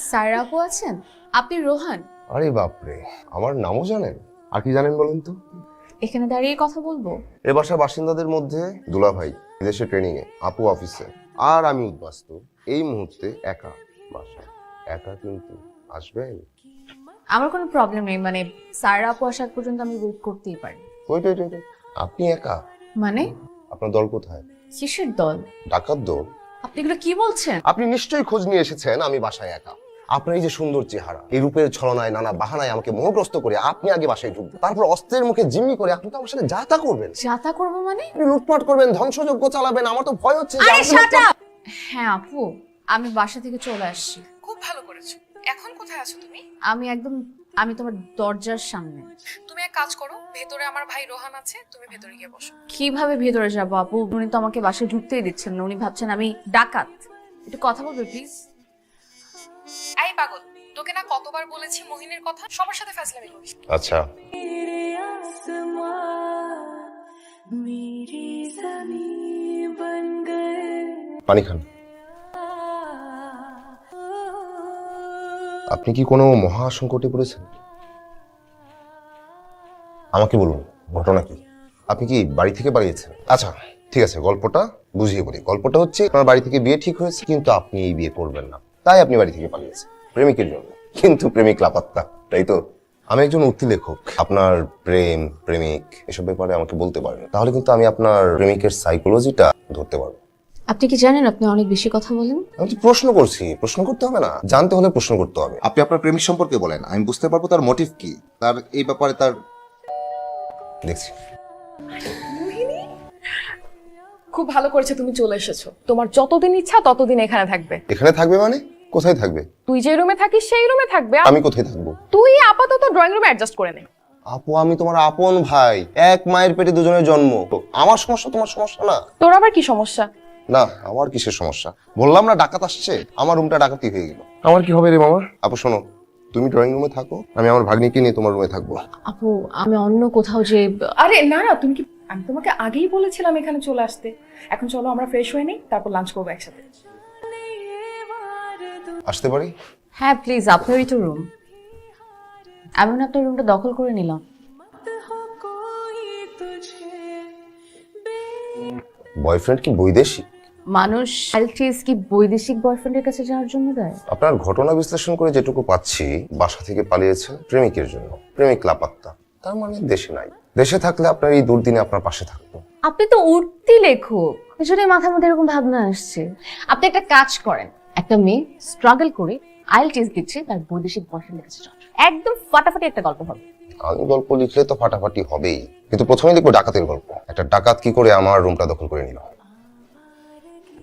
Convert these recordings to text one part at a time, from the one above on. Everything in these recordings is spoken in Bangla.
স্যার আপু আছেন? আপনি রোহান? আরে বাপরে, আমার নামও জানেন? আর কি জানেন বলেন তো? এখানে দাঁড়িয়ে কথা বলবো? এ বাসার বাসিন্দাদের মধ্যে দুলা ভাই বিদেশে ট্রেনিং এ, আপু অফিসে, আর আমি উদ্বাস্তু এই মুহূর্তে একা বাসায়। একা কিন্তু আসবেন? আমার কোনো প্রবলেম নেই, মানে স্যার আপু আসার পর্যন্ত আমি ওয়েট করতেই পারি। ওইট ওইট ওইট, আপনি একা? মানে আপনার দল কোথায়? কিসের দল? ডাকাত দল? আপনি এগুলো কি বলছেন? আপনি নিশ্চয়ই খোঁজ নিয়ে এসেছেন আমি বাসায় একা। আপনার এই যে সুন্দর চেহারা, এই রূপের ছলনায় নানা বাহানায় আমাকে মোহগ্রস্ত করে আপনি আগে বাসায় ঢুকবেন, তারপর অস্ত্রের মুখে জিম্মি করে আপনি তো আমার সাথে যাতা করবেন। যাতা করবো মানে? আপনি লুটপাট করবেন, ধ্বংসযজ্ঞ চালাবেন। আমার তো ভয় হচ্ছে যে আরে আপনি শাট আপ! হ্যাঁ আপু, আমি বাসা থেকে চলে আসছি। খুব ভালো করেছো। এখন কোথায় আছো তুমি? আমি তোমার দরজার সামনে। তুমি এক কাজ করো, ভেতরে আমার ভাই রোহান আছে, তুমি ভেতরে গিয়ে বসো। কিভাবে ভেতরে যাবো আপু? উনি তো আমাকে বাসায় ঢুকতেই দিচ্ছেন না, উনি ভাবছেন আমি ডাকাত। একটু কথা বলবে প্লিজ? এই পাগল, তোকে না কতবার বলেছি মোহিনীর কথা, সবার সাথে ফ্যাসলামি করিস। আচ্ছা, পানি খান। আপনি কি কোনো মহা সংকটে পড়েছেন? আমাকে বলুন, ঘটনা কি? আপনি কি বাড়ি থেকে পালিয়েছেন? আচ্ছা ঠিক আছে, গল্পটা বুঝিয়ে বলি। গল্পটা হচ্ছে আপনার বাড়ি থেকে বিয়ে ঠিক হয়েছে, কিন্তু আপনি এই বিয়ে করবেন না, তাই আপনি বাড়ি থেকে পালিয়েছেন প্রেমিকের জন্য। কিন্তু প্রেমিক লাপাত্তা, তাই তো? আমি একজন উক্তি লেখক, আপনার প্রেম প্রেমিক এসব ব্যাপারে আমাকে বলতে পারেন, তাহলে কিন্তু আমি আপনার প্রেমিকের সাইকোলজিটা ধরতে পারবো। আপনি কি জানেন আপনি অনেক বেশি কথা বলেন? আমি তো প্রশ্ন করছি, প্রশ্ন করতে হবে না? জানতে হলে প্রশ্ন করতে হবে। আপনি আপনার প্রেমিক সম্পর্কে বলেন, আমি বুঝতে পারবো তার মোটিভ কি, তার এই ব্যাপারে তার। দেখছি। খুব ভালো করেছে তুমি চলে এসেছো। তোমার যতদিন ইচ্ছা ততদিন এখানে থাকবে। এখানে থাকবে মানে? কোথায় থাকবে? তুই যে রুমে থাকিস সেই রুমে থাকবে। আমি কোথায় থাকবো? তুই আপাতত ড্রয়িং রুমে অ্যাডজাস্ট করে নে। আপু, আমি তোমার আপন ভাই, এক মায়ের পেটে দুজনের জন্ম। আমার সমস্যা তোমার সমস্যা না। তোর আবার কি সমস্যা? না, আমার কিসের সমস্যা? বললাম না ডাকাত আসছে, আমার রুমটা ডাকাতি হয়ে গেল। আমার কি হবে রে মামা? আপু শোনো, তুমি ড্রয়িং রুমে থাকো, আমি আমার ভাগ্নিকে নিয়ে তোমার রুমে থাকবো। আপু আমি অন্য কোথাও যে। আরে না না, তুমি কি, আমি তোমাকে আগেই বলেছিলাম এখানে চলে আসতে। এখন চলো আমরা ফ্রেশ হয়ে নিই, তারপর লাঞ্চ করবো একসাথে। আসতে পারি? হ্যাঁ প্লিজ, আপনারই তো রুম। আমি না আপনার রুমটা দখল করে নিলাম। বয়ফ্রেন্ড কি বৈদেশিক? মানুষ আইএলটিএস কি বৈদেশিক বয়ফ্রেন্ডের কাছে যাওয়ার জন্য দেয়? আপনার ঘটনা বিশ্লেষণ করে যেটুকু পাচ্ছি, বাসা থেকে পালিয়েছে প্রেমিকের জন্য, প্রেমিক লাপাত্তা, তার মানে দেশে নাই। দেশে থাকলে আপনার এই দুর্দিনে আপনার পাশে থাকতো। আপনি তো উঠতি লেখক, এজন্য মাথার মধ্যে এরকম ভাবনা আসছে। আপনি একটা কাজ করেন, একটা মেয়ে স্ট্রাগল করে আইএলটিএস দিচ্ছে, তার বৈদেশিক বয়ফ্রেন্ডের কাছে যাওয়ার, একদম ফাটাফাটি একটা গল্প হবে। আমি গল্প লিখলে তো ফাটাফাটি হবেই, কিন্তু প্রথমে লিখবো ডাকাতের গল্প। একটা ডাকাত কি করে আমার রুমটা দখল করে নিল।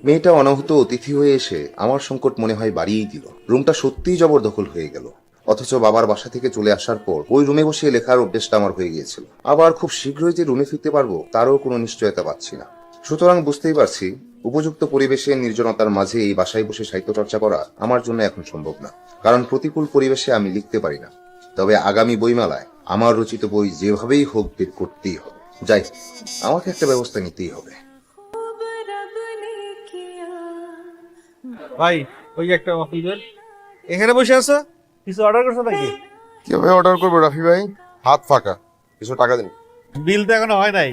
মেয়েটা অনাহূত অতিথি হয়ে এসে আমার সংকট মনে হয় বাড়িয়েই দিল। রুমটা সত্যিই জবরদখল হয়ে গেল, অথচ বাবার বাসা থেকে চলে আসার পর ওই রুমে বসে লেখার অভ্যেসটা আমার হয়ে গিয়েছিল। আবার খুব শীঘ্রই যে রুমে ফিরতে পারবো তারও কোনো নিশ্চয়তা পাচ্ছি না। সুতরাং বুঝতেই পারছি, উপযুক্ত পরিবেশে নির্জনতার মাঝে এই বাসায় বসে সাহিত্য চর্চা করা আমার জন্য এখন সম্ভব না, কারণ প্রতিকূল পরিবেশে আমি লিখতে পারি না। তবে আগামী বইমেলায় আমার রচিত বই যেভাবেই হোক বের করতেই হবে। যাই, আমাকে একটা ব্যবস্থা নিতেই হবে। ভাই ওই যে একটা ওয়াফল বেল এখানে বসে আছো, কিছু অর্ডার করছো নাকি? কিভাবে অর্ডার করবো রাফি ভাই? হাত ফাঁকা, কিছু টাকা দিন। বিল তো এখনো হয় নাই।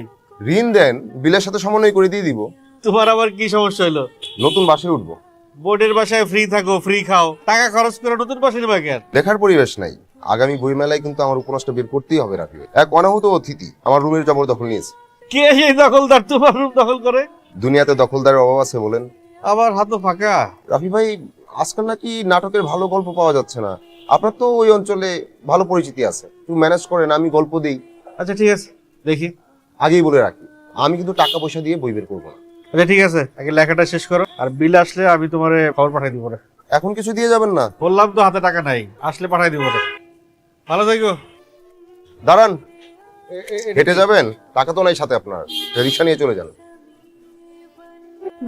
ঋণ দেন, বিলের সাথে সমন্বয় করে দিয়ে দিব। তোমার আবার কি সমস্যা হলো? নতুন বাসায় উঠবো, বোর্ডের বাসায় ফ্রি থাকো, ফ্রি খাও, টাকা খরচ করে নতুন বাসায় নেবা কেন? লেখার পরিবেশ নাই। আগামী বইমেলায় কিন্তু আমার উপন্যাসটা বের করতেই হবে রাফি ভাই। এক অনাহূত অতিথি আমার রুমের জবরদখল নিয়েছে। কে সেই দখলদার তোমার রুম দখল করে? দুনিয়াতে দখলদারের অভাব আছে বলেন? আবার হাতও ফাঁকা। রাফি ভাই, আজকাল নাকি নাটকের ভালো গল্প পাওয়া যাচ্ছে না। আপনার তো ওই অঞ্চলে ভালো পরিচিতি আছে, তুমি ম্যানেজ করেন, আমি গল্প দিই। আচ্ছা ঠিক আছে, দেখি। আগেই বলে রাখি, আমি কিন্তু টাকা পয়সা দিয়ে বই বের করবো না। আচ্ছা ঠিক আছে, আগে লেখাটা শেষ করো, আর বিল আসলে আমি তোমারে খবর পাঠাই দিব। এখন কিছু দিয়ে যাবেন না? বললাম তো হাতে টাকা নাই, আসলে পাঠাই দিব। ভালো থাকো। দাঁড়ান, হেঁটে যাবেন? টাকা তো নাই সাথে আপনার, রিক্সা নিয়ে চলে যান।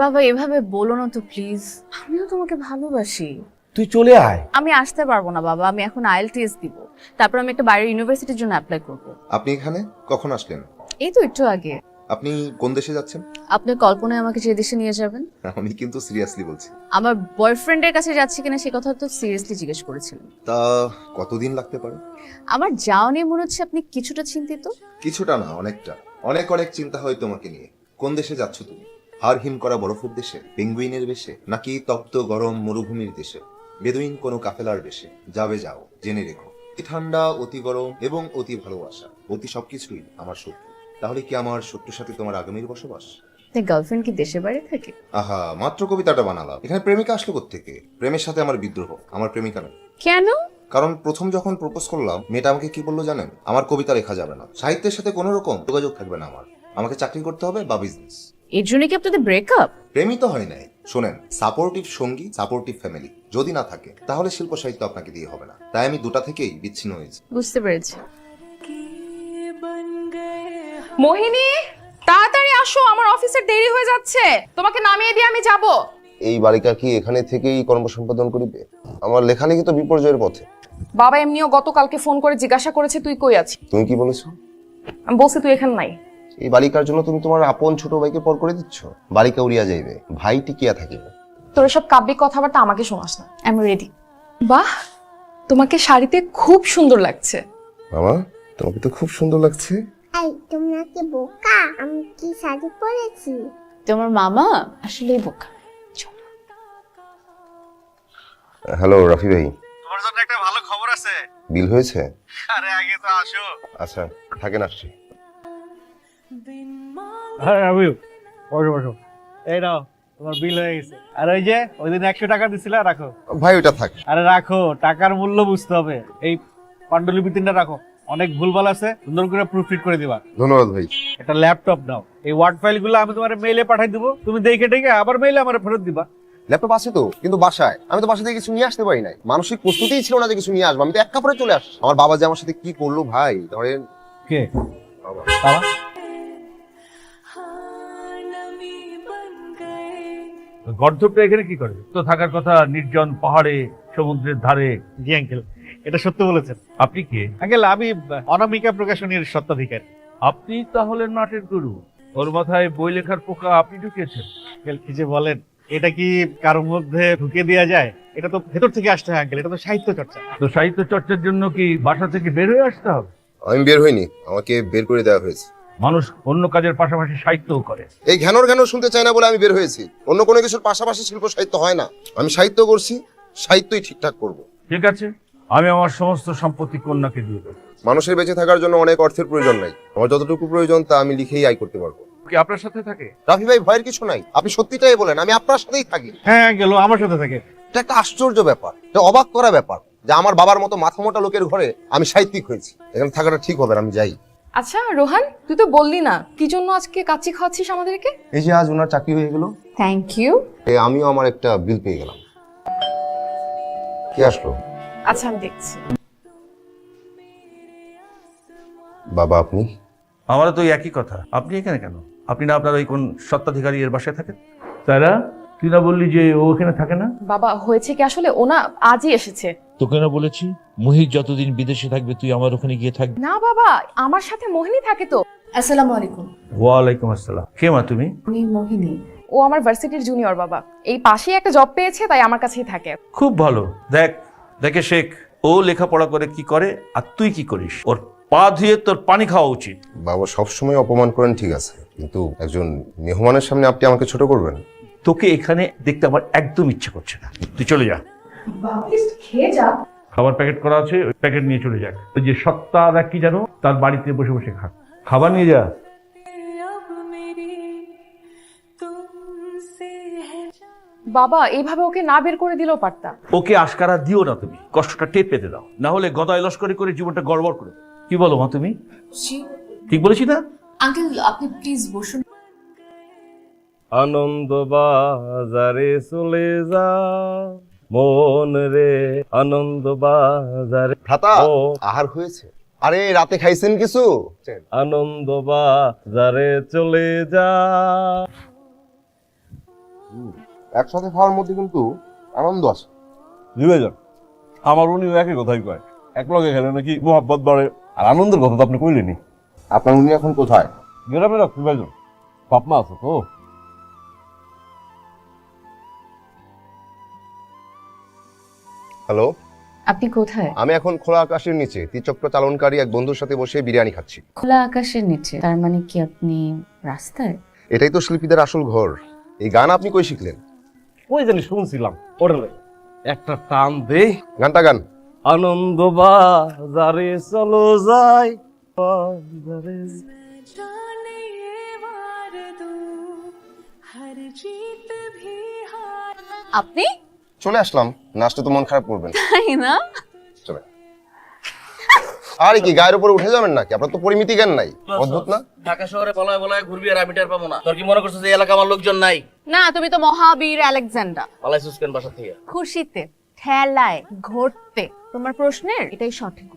বাবা এভাবে বলো না তো প্লিজ, আমিও তোমাকে ভালোবাসি। তুই চলে আয়। আমি আসতে পারবো না বাবা, আমি এখন আইএলটিএস দিব, তারপর আমি একটা বাইরের ইউনিভার্সিটির জন্য অ্যাপ্লাই করব। আপনি এখানে কখন আসলেন? এই তো একটু আগে। আপনি কোন দেশে যাচ্ছেন? আপনার কল্পনায় আমাকে যে দেশে নিয়ে যাবেন? আমি কিন্তু সিরিয়াসলি বলছি। আমার বয়ফ্রেন্ডের কাছে যাচ্ছি কিনা সে কথা তো সিরিয়াসলি জিজ্ঞেস করেছিলেন। তা কতদিন লাগতে পারে? আমার যাওয়া নিয়ে মনে হচ্ছে আপনি কিছুটা চিন্তিত। কিছুটা না, অনেকটা। অনেক অনেক চিন্তা হয় তোমাকে নিয়ে। কোন দেশে যাচ্ছ তুমি? হাড় হিম করা বরফের দেশে, পেঙ্গুইনের বেশে, নাকি তপ্ত গরম মরুভূমির দেশে, বেদুইন কোনো কাফেলার বেশে? যাবে যাও, জেনে রেখো, অতি ঠান্ডা, অতি গরম এবং অতি ভালোবাসা, অতি সবকিছুই আমার শত্রু। তাহলে কি আমার শত্রুর সাথে তোমার আগামীর বসবাস? আপনার গার্লফ্রেন্ড কি দেশে বাইরে থাকে? আহা, মাত্র কবিতাটা বানালাম। এখানে প্রেমিকা আসলো কোত্থেকে? প্রেমের সাথে আমার বিদ্রোহ, আমার প্রেমিকা নয়। কেন? কারণ প্রথম যখন প্রপোজ করলাম, মেয়েটা আমাকে কি বললো জানেন? আমার কবিতা লেখা যাবে না, সাহিত্যের সাথে কোনো রকম যোগাযোগ থাকবে না আমার, আমাকে চাকরি করতে হবে বা বিজনেস। এর জন্য কি আপনাদের ব্রেকআপ? প্রেমই তো হয় নাই। শোনেন, সাপোর্টিভ সঙ্গী, সাপোর্টিভ ফ্যামিলি যদি না থাকে তাহলে শিল্প সাহিত্য আপনাকে দিয়ে হবে না। তাই আমি দুটা থেকেই বিচ্ছিন্ন হয়েছি। বুঝতে পেরেছি। মোহিনী, তাড়াতাড়ি আসো, আমার অফিসের দেরি হয়ে যাচ্ছে। তোমাকে নামিয়ে দিয়ে আমি যাব। এই বালিকা কি এখানে থেকেই কর্ম সম্পাদন করিবে? আমার লেখালেখি তো বিপর্যয়ের পথে। বাবা এমনিও গতকালকে ফোন করে জিজ্ঞাসা করেছে তুই কই আছিস। তুমি কি বলেছো? আমি বলছি তুই এখানে নাই। এই বালিকার জন্য তুমি তোমার আপন ছোট ভাইকে পর করে দিচ্ছ? বালিকা উড়িয়া যাইবে, ভাই টিকিয়া থাকিবে। তোর এসব কাব্যিক কথাবার্তা আমাকে শোনাস না। I am ready. বাহ, তোমাকে শাড়িতে খুব সুন্দর লাগছে। মামা, তোমাকে তো খুব সুন্দর লাগছে। এই তোমরা কি বোকা? আমি কি শাড়ি পরেছি? তোমার মামা আসলেই বোকা। হ্যালো রাফি ভাই, তোমার জন্য একটা ভালো খবর আছে। বিল হয়েছে? আরে আগে তো আসো। আচ্ছা, থাকেন, আসছি। হ্যাঁ আমি বসো বসো। এই নাও তোমার বিল হয়ে গেছে। আর ওই যে ওই দিন 100 টাকা দিছিলা, রাখো। ভাই ওটা থাক। আরে রাখো, টাকার মূল্য বুঝতে হবে। এই পাণ্ডুলিপি 3টা রাখো, অনেক ভুলভাল আছে, সুন্দর করে প্রুফরিড করে দিবা। ধন্যবাদ ভাই। একটা ল্যাপটপ নাও, এই ওয়ার্ড ফাইলগুলো আমি তোমার মেইলে পাঠাই দেবো, তুমি দেখে টেকে আবার মেইলে আমার ফেরত দিবা। ল্যাপটপ আছে তো, কিন্তু বাসায়। আমি তো বাসা থেকে কিছু নিয়ে আসতে পারি নাই, মানসিক প্রস্তুতিই ছিল না যে কিছু নিয়ে আসবো। আমি তো এক কাপড়ে চলে আসছি। আমার বাবা যে আমার সাথে কি করলো ভাই, ধরেন। কে বাবা। বাবা? গর্ধপটা এখানে কি করে? তো থাকার কথা নির্জন পাহাড়ে, সমুদ্রের ধারে। জি আঙ্কেল, এটা সত্য বলেছেন। আপনি কে? আঙ্কেল আমি অনামিকা প্রকাশনীর স্বত্বাধিকারী। আপনি তাহলে নাটের গুরু। ওর মাথায় বই লেখার পোকা আপনি ঢুকিয়েছেন। আঙ্কেল কি যে বলেন, এটা কি কারোর মধ্যে ঢুকে দেওয়া যায়? এটা তো ভেতর থেকে আসতে হয় আঙ্কেল, এটা তো সাহিত্য চর্চা। তো সাহিত্য চর্চার জন্য কি বাসা থেকে বের হয়ে আসতে হবে? আমি বের হইনি, আমাকে বের করে দেওয়া হয়েছে। মানুষ অন্য কাজের পাশাপাশি সাহিত্যও করে। এই ঘ্যানোর শুনতে চাই না বলে আমি বের হয়েছি। অন্য কোনো কিছুর পাশাপাশি শিল্প সাহিত্য হয় না। আমি সাহিত্য করছি, সাহিত্যই ঠিকঠাক করব। ঠিক আছে, আমি আমার সমস্ত সম্পত্তি কন্যাকে দিয়ে দেবো। মানুষের বেঁচে থাকার জন্য অনেক অর্থের প্রয়োজন নাই। আমার যতটুকু প্রয়োজন তা আমি লিখেই আয় করতে পারবো। কি আপনার সাথে থাকে? রাফি ভাই, ভয়ের কিছু নাই। আপনি সত্যিটাই বলেন, আমি আপনার সাথেই থাকি। হ্যাঁ গেল, আমার সাথে থাকে। এটা একটা আশ্চর্য ব্যাপার, এটা অবাক করা ব্যাপার যে আমার বাবার মতো মাথা মোটা লোকের ঘরে আমি সাহিত্যিক হয়েছি। এখানে থাকাটা ঠিক হবে না, আমি যাই। আচ্ছা রোহান, তুই তো বললি না কি জন্য আজকে কাচ্চি খাওয়াচ্ছিস আমাদেরকে। এই যে আজ ওনার চাকরি হয়ে গেল, থ্যাংক ইউ। আমিও আমার একটা বিল পেয়ে গেলাম। কি আসলো? আচ্ছা আমি দেখছি। বাবা আপনি? আমারও তো ওই একই কথা। আপনি এখানে কেন? আপনি না আপনার ওই কোন সত্ত্বাধিকারী এর বাসায় থাকেন? তারা তুই না বললি যে ও ওখানে থাকে না? বাবা হয়েছে কি আসলে, ও না আজই এসেছে। তোকে না বলেছি মুহিত যতদিন বিদেশে থাকবে তুই আমার ওখানে গিয়ে থাকবি। না বাবা, আমার সাথে মোহিনী থাকে তো। আসসালামু আলাইকুম। ওয়ালাইকুম আসসালাম। কে মা তুমি? আমি মোহিনী। ও আমার ভার্সিটির জুনিয়র বাবা, এই পাশেই একটা জব পেয়েছে তাই আমার কাছেই থাকে। খুব ভালো। দেখে শেখ, ও লেখাপড়া করে কি করে আর তুই কি করিস? ওর পা ধুয়ে তোর পানি খাওয়া উচিত। বাবা সবসময় অপমান করেন ঠিক আছে, কিন্তু একজন মেহমানের সামনে আপনি আমাকে ছোট করবেন? তোকে এখানে দেখতে আমার একদম ইচ্ছে করছে না, তুই চলে যা। খেয়ে যা। খাবার প্যাকেট করা আছে, ওই প্যাকেট নিয়ে চলে যাক। ওই যে সত্তা কি জানো, তার বাড়িতে বসে বসে খা। খাবার নিয়ে যা। বাবা এইভাবে ওকে না বের করে দিলেও পারতা। ওকে আশকারা দিও না, তুমি কষ্টটা টের পেতে দাও, না হলে গদায় লস্করি করে জীবনটা গড়বড় করে দেবে। কি বলো মা তুমি? ঠিক বলেছি না? আঙ্কেল আপনি প্লিজ বসুন। আনন্দ বাজারে চলে যা মন রে, আনন্দ বাজারে। ভ্রাতা, আহার হয়েছে? আরে রাতে খাইছেন কিছু? আনন্দ বাজারে চলে যা। একসাথে খাওয়ার মধ্যে কিন্তু আনন্দ আছে। দিবেজন আমার উনিও একই কথাই কয়, এক লগে খেলে নাকি মোহাব্বত বাড়ে। আর আনন্দের কথা তো আপনি কইলেনি। আপনার উনি এখন কোথায়? গ্রামে রাখতে ভাইজান বাপ মা আছে তো। হ্যালো, আপনি কোথায়? আমি এখন খোলা আকাশের নিচে ত্রিচক্র চালনকারী এক বন্ধুর সাথে বসে বিরিয়ানি খাচ্ছি। খোলা আকাশের নিচে, তার মানে কি আপনি রাস্তায়? এটাই তো শিল্পীদের আসল ঘর। এই গান আপনি কই শিখলেন? ওই জানি শুনছিলাম ওরে একটা টান দে গানটা গান। আনন্দ বাজারে চলো যাই বাজারে। আপনি? চলে আসলাম, নাচতে তো মন খারাপ করবেন। তাই না? চলে। আরে কি গায়ের উপরে উঠে যাবেন নাকি? আপনার তো পরিমিতি জ্ঞান নাই। অদ্ভুত না? ঢাকা শহরে বলায় বলায় ঘুরবি আর আমি টের পাবো না। তোর কি মনে করছিস যে এই এলাকা আমার লোকজন নাই? না, তুমি তো মহাবীর আলেকজান্ডার। পালাইছিস কেন বাসা থেকে? খুশিতে, ঠেলায়, ঘুরতে। তোমার প্রশ্নের এটাই সঠিক।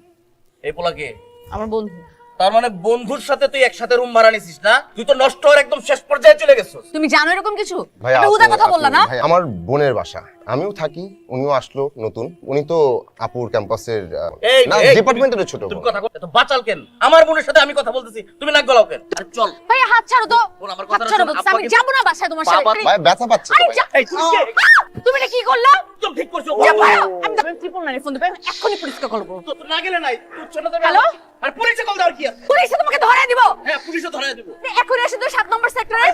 এই পোলাকে আমার বন্ধু। তার মানে বন্ধুর সাথে তুই একসাথে রুম ভাড়া নিছিস না? তুই তো নষ্ট হওয়ার একদম শেষ পর্যায়ে চলে গেছিস। তুমি জানো এরকম কিছু? ভাই এটা হুদা কথা বললা না? ভাই, আমার বোনের বাসা, আমিও থাকি, উনিও আসলো নতুন। উনি তো আপুর ক্যাম্পাসের এই না, এই, ডিপার্টমেন্টের ছোট তুমি বোন। কথা এত বাচাল কেন? আমার বোনের সাথে আমি কথা বলতেছি, তুমি নাক গলাও কেন? আরে চল। ভাই হাত ছাড়ো তো। ওর আমার হাত কথাটা ছাড়ো শোন, বলছি, আমি আব্বাকে- যাব না বাসায় তোমার সাথে। বাবা- ভাই ব্যথা পাচ্ছে তো আরে ভাই। যা- এই তুই কে? তুমি এটা কি করলা? একদম ঠিক করছো। আমি ট্রিপল নাইনে ফোন দেব, এক্ষুনি পুলিশকে কল করব। তো না গেলে নাই। তুই ছোট তো হ্যালো? আর পুলিশে কল দেওয়ার কি আছে? পুলিশে তোমাকে ধরে দিব। হ্যাঁ, পুলিশে ধরে দেব। এখন এসে তো 7 নম্বর সেক্টরে।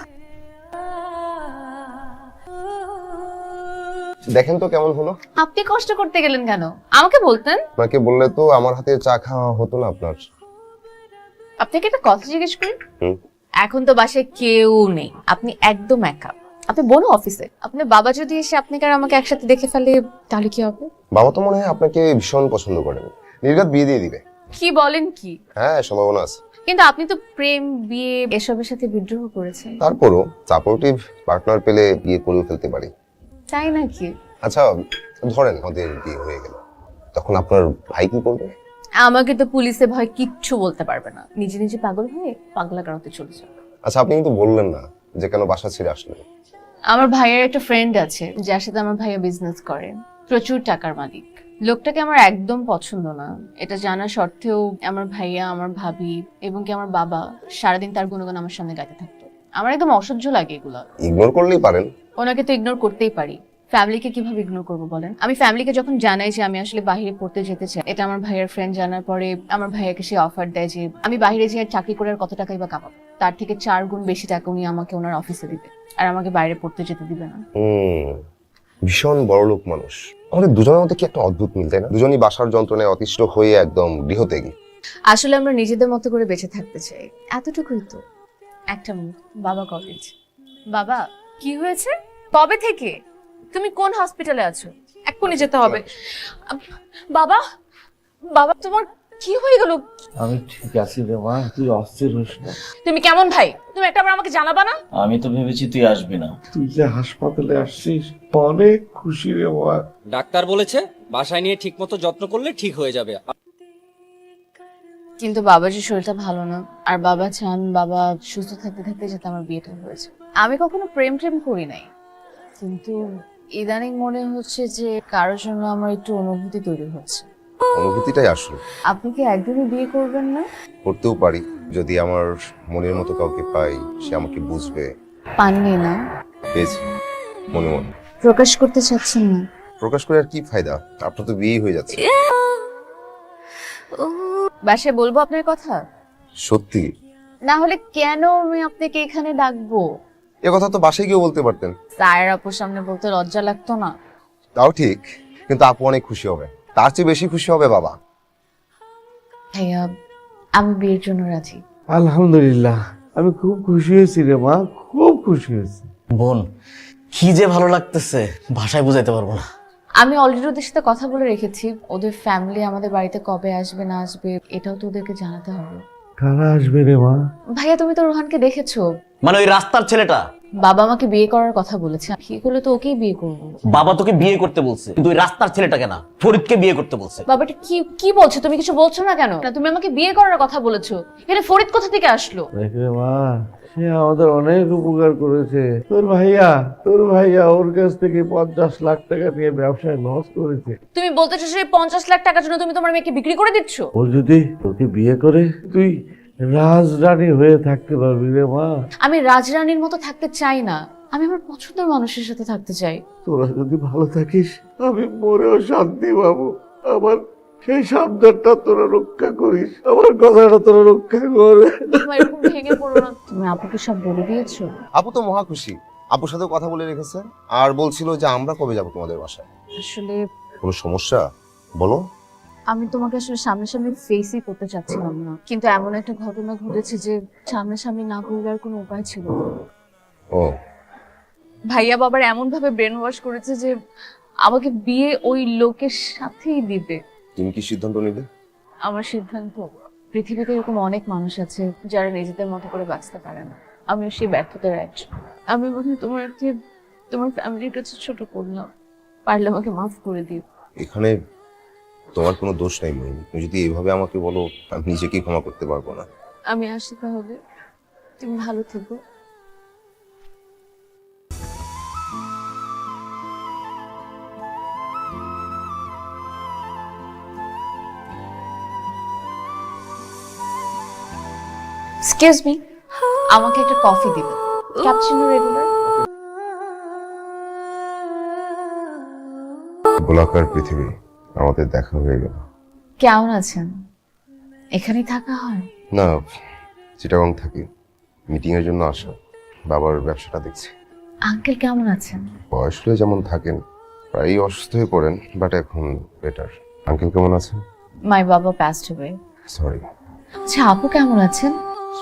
দেখেন তো কেমন হলো। আপনি কষ্ট করতে গেলেন কেন? আমাকে বলতেন। আপনাকে বললে তো আমার হাতে চা খাওয়া হতো না আপনার। আপনাকে একটা কথা জিজ্ঞেস করি। হুম। এখন তো বাসায় কেউ নেই, আপনি একদম একা। আপনি বোন অফিসে, আপনার বাবা যদি এসে আপনাকে আর আমাকে একসাথে দেখে ফেলে তাহলে কি হবে? বাবা তো মনে হয় আপনাকে ভীষণ পছন্দ করেন, নির্ঘাত বিয়ে দিয়ে দিবে। কি বলেন কি? হ্যাঁ, সম্ভাবনা আছে। কিন্তু আপনি তো প্রেম, বিয়ে এসবের সাথে বিদ্রোহ করেছেন। তারপরও সাপোর্টিভ পার্টনার পেলে বিয়ে করেও ফেলতে পারি। তাই নাকি? আচ্ছা, ধরেন আমাদের বিয়ে হয়ে গেল, তখন আপনার ভাই কি করবে? আমাকে তো পুলিশে ভয় কিচ্ছু বলতে পারবে না, নিজে নিজে পাগল হয়ে পাগলা গারোতে চলে যাবে। আচ্ছা, আপনি কিন্তু বললেন না যে কেন বাসা ছেড়ে আসলেন। আমার ভাইয়ের একটা ফ্রেন্ড আছে যার সাথে আমার ভাইয়া বিজনেস করে, প্রচুর টাকার মালিক। লোকটাকে আমার একদম পছন্দ না, এটা জানা সত্ত্বেও আমার ভাইয়া, আমার ভাবি এবং কি আমার বাবা সারাদিন তার গুণগান আমার সামনে গাইতে থাকতো। আমার একদম অসহ্য লাগে এগুলো। ইগনোর করলেই পারেন। ওনাকে তো ইগনোর করতেই পারি, ফ্যামিলিকে কিভাবে ইগনোর করবো বলেন? আমি ফ্যামিলিকে যখন জানাই যে আমি আসলে বাইরে পড়তে যেতে চাই, এটা আমার ভাইয়ের ফ্রেন্ড জানার পরে আমার ভাইয়াকে সে অফার দেয় যে আমি বাইরে যেয়ে চাকরি করে আর কত টাকাই বা কামাবো, তার থেকে 4 গুণ বেশি টাকা উনি আমাকে ওনার অফিসে দিবে, আর আমাকে বাইরে পড়তে যেতে দিবে না। ভীষণ বড় লোক মানুষ। আমাদের দুজনের মধ্যে কি একটা অদ্ভুত মিল, তাই না? দুজনই বাসার যন্ত্রণায় অতিষ্ঠ হয়ে একদম গৃহত্যাগী। আসলে আমরা নিজেদের মতো করে বেঁচে থাকতে চাই, এতটুকুই তো। একটা মিনিট, বাবা কল দিচ্ছে। বাবা, কি হয়েছে? কবে থেকে? তুমি কোন হসপিটালে আছো? এক্ষুনি যেতে হবে। বাবা, বাবা তোমার কি হয়ে গেল? আমি ঠিক আছি রে মা, তুই অস্থির হোস না। তুমি কেমন ভাই? তুমি একটা বার আমাকে জানাবা না? আমি তো ভেবেছি তুই আসবি না। তুই যে হাসপাতালে আসছিস অনেক খুশি রে মা। ডাক্তার বলেছে বাসায় নিয়ে ঠিকমতো যত্ন করলে ঠিক হয়ে যাবে। কিন্তু বাবার যে শরীরটা ভালো না, আর বাবা চান বাবা সুস্থ থাকতে থাকতে যাতে আমার বিয়েটা হয়েছে। আমি কখনো প্রেম করি নাই, কিন্তু ইদানিং মনে হচ্ছে যে কারোর জন্য আমার একটু অনুভূতি তৈরি হচ্ছে। অনুভূতিটাই আসল। আপনি কি একদমই বিয়ে করবেন না? করতেও পারি, যদি আমার মনের মতো কাউকে পাই, সে আমাকে বুঝবে। পাননি না? পেয়েছি, মনে মনে। প্রকাশ করতে চাচ্ছেন না? প্রকাশ করে আর কি ফায়দা? আপনার তো বিয়েই হয়ে যাচ্ছে। বাসায় বলবো আপনার কথা? সত্যি? না হলে কেন আমি আপনাকে এখানে ডাকবো? এ কথা তো বাসায় গিয়েও বলতে পারতেন। স্যার আপুর সামনে বলতে লজ্জা লাগতো না? তাও ঠিক, কিন্তু আপু অনেক খুশি হবে, তার চেয়ে বেশি খুশি হবে বাবা। ভাইয়া, আমি বিয়ের জন্য রাজি। আলহামদুলিল্লাহ, আমি খুব খুশি হয়েছি রে মা, খুব খুশি হয়েছি। বোন, কি যে ভালো লাগতেছে ভাষায় বুঝাইতে পারবো না। আমি অলরেডি ওদের সাথে কথা বলে রেখেছি, ওদের ফ্যামিলি আমাদের বাড়িতে কবে আসবে না আসবে এটাও তো ওদেরকে জানাতে হবে। কারা আসবে রে মা? ভাইয়া, তুমি তো রোহানকে দেখেছো। মানে ওই রাস্তার ছেলেটা? বাবা আমাকে বিয়ে করার কথা বলেছে, ঠিক হলে তো ওকেই বিয়ে করবো। বাবা তোকে বিয়ে করতে বলছে, কিন্তু ওই রাস্তার ছেলেটাকে না, ফরিদকে বিয়ে করতে বলছে। বাবা, এটা কি কি বলছো? তুমি কিছু বলছো না কেন? না, তুমি আমাকে বিয়ে করার কথা বলেছো, এটা ফরিদ কোথা থেকে আসলো? দেখ রে মা, সে আমাদের অনেক উপকার করেছে। তোর ভাইয়া ওর কাছ থেকে 50 লাখ টাকা নিয়ে ব্যবসায় লস করেছে। তুমি বলতে চাইছো এই 50 লাখ টাকার জন্য তুমি তোমার মেয়েকে বিক্রি করে দিচ্ছ? ও যদি তোকে বিয়ে করে তুই রাজরানী হয়ে থাকতে পারবি রে মা। আমি রাজরানীর মতো থাকতে চাই না, আমি আমার পছন্দের মানুষের সাথে থাকতে চাই। তোরা যদি ভালো থাকিস আমি মরেও শান্তি পাবো। আমার সেই সাবধানটা তোরা রক্ষা করিস, আমার কথাটা তোরা রক্ষা করে। তোমার এরকম ভেঙে পড়ো না। তুমি আপুকে সব বলে দিয়েছো? আপু তো মহা খুশি, আপুর সাথেও কথা বলে রেখেছে আর বলছিল যে আমরা কবে যাব তোমাদের বাসায়। আসলে কোনো সমস্যা বলো। আমি তোমাকে আসলে সামনাসামনি ফেসই করতে চাচ্ছিলাম না, কিন্তু এমন একটা ঘটনা ঘটেছে যে সামনাসামনি না করলে আর কোনো উপায় ছিল না। ও ভাইয়া বাবার এমন ভাবে ব্রেন ওয়াশ করেছে যে আমাকে বিয়ে ওই লোকের সাথেই দিবে। তুমি কি সিদ্ধান্ত নিলে? আমার সিদ্ধান্ত, পৃথিবীতে এরকম অনেক মানুষ আছে যারা নিজেদের মতো করে বাঁচতে পারে না, আমিও সেই ব্যর্থতার একজন। আমি মনে তোমার ফ্যামিলির কাছে ছোট করলাম, পারলে আমাকে মাফ করে দিও। এখানে তোমার কোনো দোষ নাই মহিনী, তুমি যদি এইভাবে আমাকে বলো আমি নিজেকেই ক্ষমা করতে পারবো না। আমি আসি তাহলে, তুমি ভালো থেকো। এক্সকিউজ মি, আমাকে একটা কফি দিবেন, ক্যাপুচিনো রেগুলার। গোলাকার পৃথিবী, আমাদের দেখা হয়ে গেল। কেমন আছেন? এখানেই থাকা হয়? না, চিটাগং থাকি, মিটিং এর জন্য আসা, বাবার ব্যবসাটা দেখছি। আঙ্কেল কেমন আছেন? বয়স হলে যেমন থাকেন, প্রায়ই অসুস্থ হয়ে পড়েন, বাট এখন বেটার। আঙ্কেল কেমন আছেন? মাই বাবা পাস্ট অ্যাওয়ে। সরি। আচ্ছা, আপু কেমন আছেন?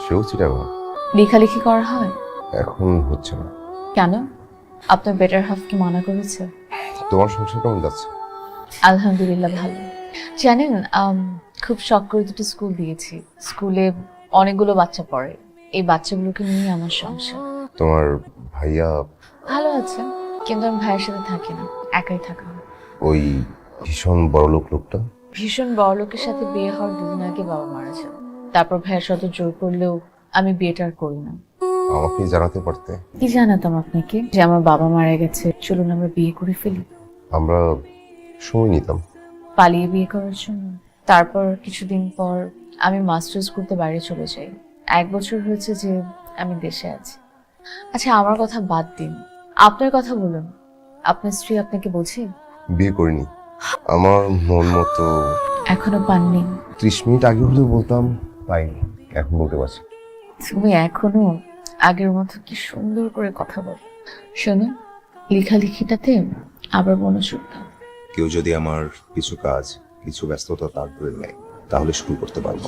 সেও চিটাগং। লেখালেখি করা হয়? এখন হচ্ছে না। কেন? আপনার বেটার হাফ কি মানা করেছে? তোমার সংসার কেমন যাচ্ছে? আলহামদুলিল্লাহ ভালো। জানেন, খুব শখ করে দুটো স্কুল দিয়েছি। স্কুলে অনেকগুলো বাচ্চা পড়ে, এই বাচ্চাগুলোকে নিয়ে আমার সংসার। তোমার ভাইয়া? ভালো আছে, কিন্তু আমি ভাইয়ের সাথে থাকি না, একাই থাকা হয়। ওই ভীষণ বড়লোক লোকটা? ভীষণ বড় লোকের সাথে বিয়ে হওয়ার দুদিন আগে বাবা মারা যান। তারপর ভাইয়ের সাথে জোর করলেও আমি বিয়েটা আর করি না। আমাকে জানাতে পারতে। কি জানাতাম আপনাকে যে আমার বাবা মারা গেছে, চলুন আমরা বিয়ে করে ফেলি। আমরা সময় নিতাম। পালিয়ে বিয়ে করার জন্য। তারপর কিছুদিন পর আমি মাস্টার্স করতে বাইরে চলে যাই। 1 বছর হয়েছে যে আমি দেশে আছি। আচ্ছা, আমার কথা বাদ দিন, আপনার কথা বলুন। আপনার স্ত্রী আপনাকে বোঝে? বিয়ে করিনি, আমার মন মতো। এখনো পাননি? 30 মিনিট আগে হলেও বলতাম, পাইনি, এখন বলতে পারছি। তুমি এখনো আগের মতো কি সুন্দর করে কথা বল। শোনো, লেখালেখিটাতে আবার মনোযোগ দাও। কেউ যদি আমার কিছু কাজ, কিছু ব্যস্ততা তার ধরে নেয়, তাহলে শুরু করতে পারবো।